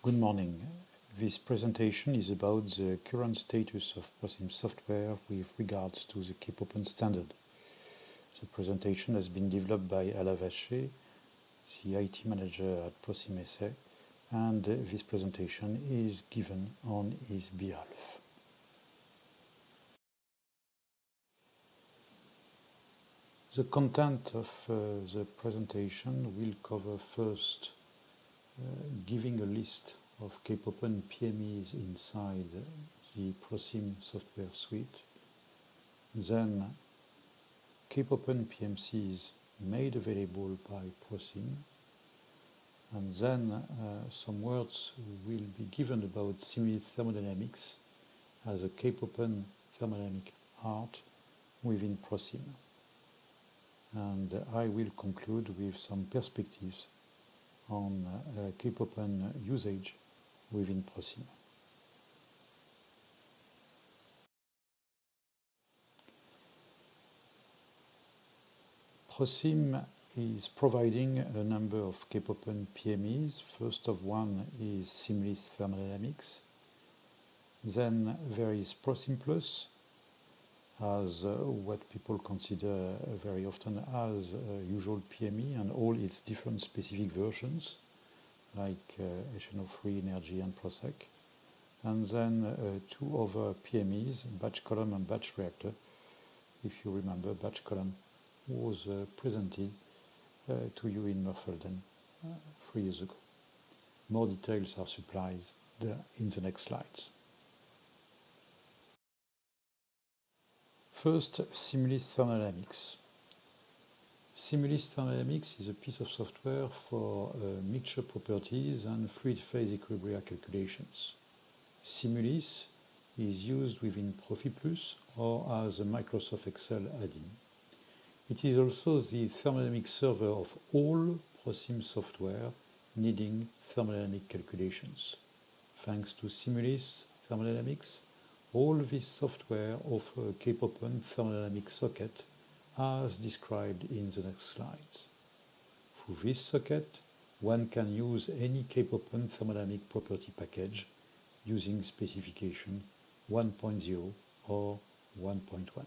Good morning. This presentation is about the current status of ProSim software with regards to the KPopen standard. The presentation has been developed by Alain Vacher, the IT manager at ProSim SA, and this presentation is given on his behalf. The content of the presentation will cover first giving a list of KPopen PMEs inside the ProSim software suite, then KPopen PMCs made available by ProSim, and then some words will be given about Simulith Thermodynamics as a KPopen thermodynamic art within ProSim. And I will conclude with some perspectives on KPopen usage within ProSim. ProSim is providing a number of KPopen PMEs. First of one is Simulith Thermodynamics. Then there is ProSim Plus, as what people consider very often as usual PME and all its different specific versions, like HNO3, Energy, and ProSec. And then two other PMEs, Batch Column and Batch Reactor. If you remember, Batch Column was presented to you in Murfelden 3 years ago. More details are supplied in the next slides. First, Simulith Thermodynamics. Simulith Thermodynamics is a piece of software for mixture properties and fluid phase equilibria calculations. Simulith is used within ProfiPlus or as a Microsoft Excel add-in. It is also the thermodynamic server of all ProSim software needing thermodynamic calculations. Thanks to Simulith Thermodynamics, all this software offer a KPopen thermodynamic socket as described in the next slides. Through this socket, one can use any KPopen thermodynamic property package using specification 1.0 or 1.1.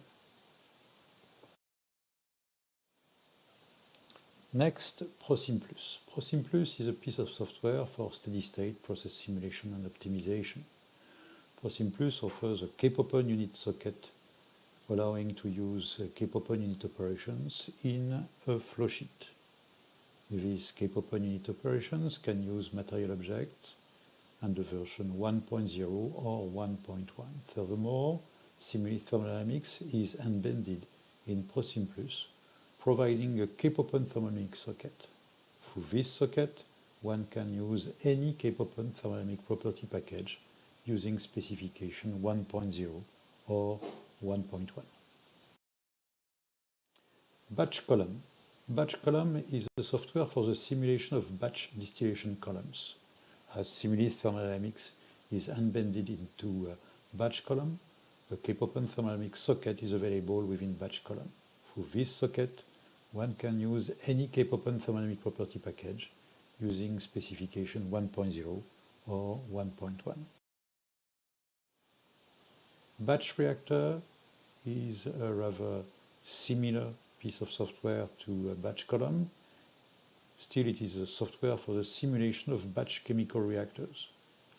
Next, ProSim Plus. ProSim Plus is a piece of software for steady-state process simulation and optimization. ProSim Plus offers a KPopen unit socket allowing to use KPopen unit operations in a flowsheet. These KPopen unit operations can use material objects under version 1.0 or 1.1. Furthermore, Simulith Thermodynamics is embedded in ProSim Plus, providing a KPopen thermodynamic socket. Through this socket, one can use any KPopen thermodynamic property package using specification 1.0 or 1.1. Batch Column. Batch Column is a software for the simulation of batch distillation columns. As Simulith Thermodynamics is embedded into Batch Column, a KPopen thermodynamic socket is available within Batch Column. Through this socket, one can use any KPopen thermodynamic property package using specification 1.0 or 1.1. Batch Reactor is a rather similar piece of software to Batch Column. Still, it is a software for the simulation of batch chemical reactors.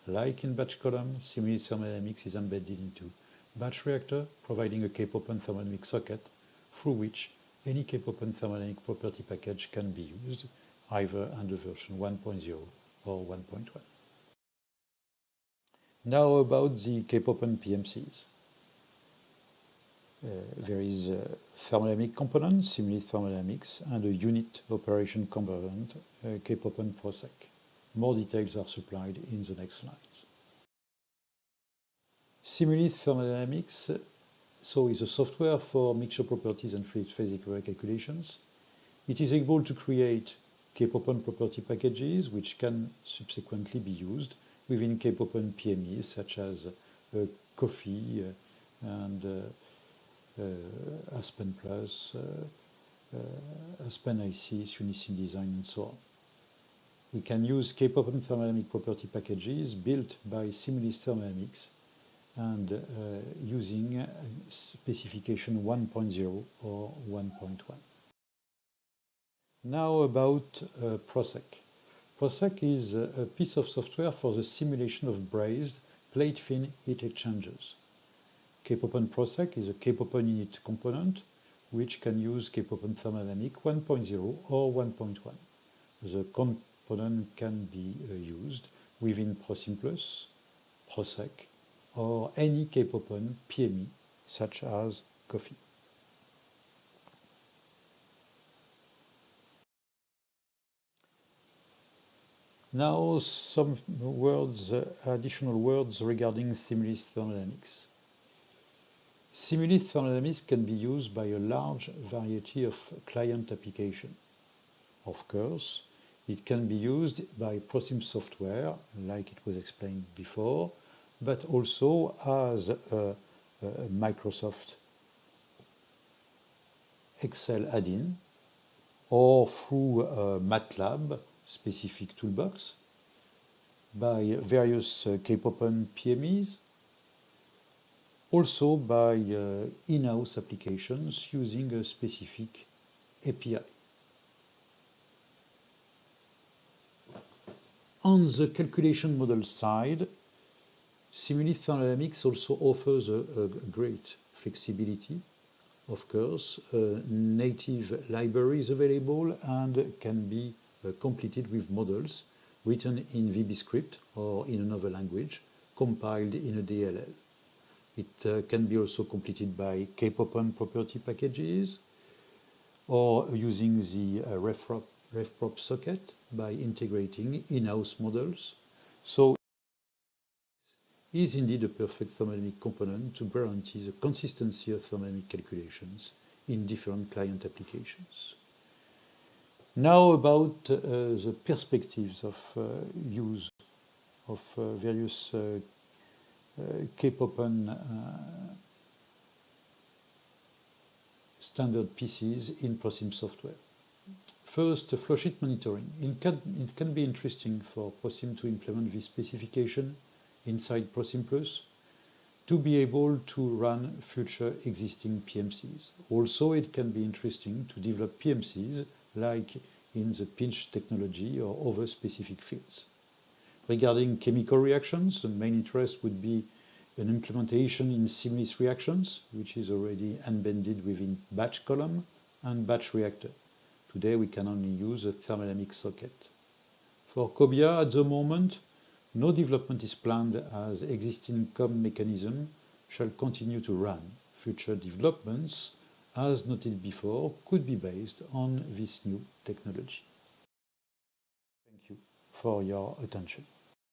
Like in Batch Column, Simulith Thermodynamics is embedded into Batch Reactor, providing a KPopen thermodynamic socket through which any KPopen thermodynamic property package can be used, either under version 1.0 or 1.1. Now about the KPopen PMCs. There is a thermodynamic component, Simulith Thermodynamics, and a unit operation component, KPopen ProSec. More details are supplied in the next slides. Simulith Thermodynamics is a software for mixture properties and fluid phase equilibria calculations. It is able to create KPopen property packages which can subsequently be used within KPopen PMEs such as Coffee and Aspen Plus, Aspen IC, Unisim Design, and so on. we can use Cape-Open thermodynamic property packages built by Simulis Thermodynamics and using specification 1.0 or 1.1. Now about PROSEC. PROSEC is a piece of software for the simulation of brazed plate-fin heat exchangers. Cape-Open PROSEC is a Cape-Open init component which can use Cape-Open Thermodynamic 1.0 or 1.1. The component can be used within ProSimplus, PROSEC, or any Cape-Open PME, such as COFFEE. Now some words, additional words regarding Simulis Thermodynamics. Simulis Thermodynamics can be used by a large variety of client applications. Of course, it can be used by ProSim software, like it was explained before, but also as a Microsoft Excel add-in or through MATLAB specific toolbox, by various Cape-Open PMEs, also by in-house applications using a specific API. On the calculation model side, Simulis Thermodynamics also offers a great flexibility. Of course, native library is available and can be completed with models written in VBScript or in another language, compiled in a DLL. It can be also completed by Cape-Open property packages or using the RefProp socket by integrating in-house models. So it is indeed a perfect thermodynamic component to guarantee the consistency of thermodynamic calculations in different client applications. Now about the perspectives of use of various Cape-Open standard pieces in ProSim software. First, flowsheet monitoring. It can be interesting for ProSim to implement this specification inside ProSimplus to be able to run future existing PMCs. Also, it can be interesting to develop PMCs like in the pinch technology or other specific fields. Regarding chemical reactions, the main interest would be an implementation in Simulis reactions, which is already embedded within batch column and batch reactor. Today we can only use a thermodynamic socket. For COBIA, at the moment, no development is planned as existing COM mechanism shall continue to run. Future developments, as noted before, could be based on this new technology. Thank you for your attention.